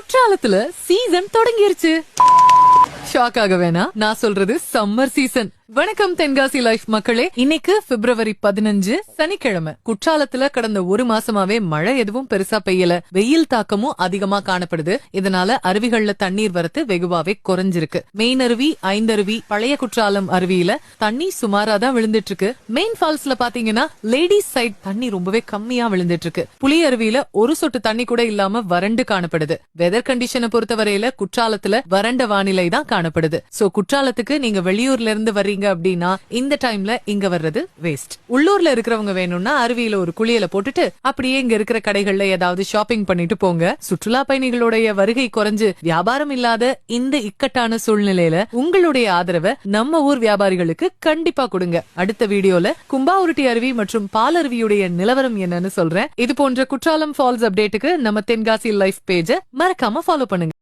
குற்றாலத்துல season தொடங்கிருச்சு. Shock ஆக வேணா, நான் சொல்றது சம்மர் சீசன். வணக்கம் தென்காசி லைஃப் மக்களே. இன்னைக்கு பிப்ரவரி 15 சனிக்கிழமை. குற்றாலத்துல கடந்த ஒரு மாசமாவே மழை எதுவும் பெருசா பெய்யல. வெயில் தாக்கமும் அதிகமா காணப்படுது. இதனால அருவிகள்ல தண்ணீர் வரத்து வெகுவாவே குறைஞ்சிருக்கு. மெயின் அருவி, ஐந்தருவி, பழைய குற்றாலம் அருவியில தண்ணி சுமாரா தான் விழுந்துட்டு இருக்கு. மெயின் ஃபால்ஸ்ல பாத்தீங்கன்னா லேடிஸ் சைட் தண்ணி ரொம்பவே கம்மியா விழுந்துட்டு இருக்கு. புலி அருவியில ஒரு சொட்டு தண்ணி கூட இல்லாம வறண்டு காணப்படுது. வெதர் கண்டிஷனை பொறுத்தவரையில குற்றாலத்துல வறண்ட வானிலை தான் காணப்படுது. சோ குற்றாலத்துக்கு நீங்க வெளியூர்ல இருந்து வர்றீங்க அப்படின்னா இந்த டைம்ல இங்க வர்றது வேஸ்ட். உள்ளூர்ல இருக்கிறவங்க வேணும்னா அருவியில ஒரு குளியல போட்டுட்டு அப்படியே இங்க இருக்கிற கடைகள்ல ஏதாவது ஷாப்பிங் பண்ணிட்டு போங்க. சுற்றுலா பயணிகளுடைய வருகை குறைஞ்சு வியாபாரம் இல்லாத இந்த இக்கட்டான சூழ்நிலையில உங்களுடைய ஆதரவை நம்ம ஊர் வியாபாரிகளுக்கு கண்டிப்பா கொடுங்க. அடுத்த வீடியோல கும்பாவுருட்டி அருவி மற்றும் பாலருவியுடைய நிலவரம் என்னன்னு சொல்றேன். இது போன்ற குற்றாலம் ஃபால்ஸ் அப்டேட்டுக்கு நம்ம தென்காசி லைஃப் பேஜ மறக்காம ஃபாலோ பண்ணுங்க.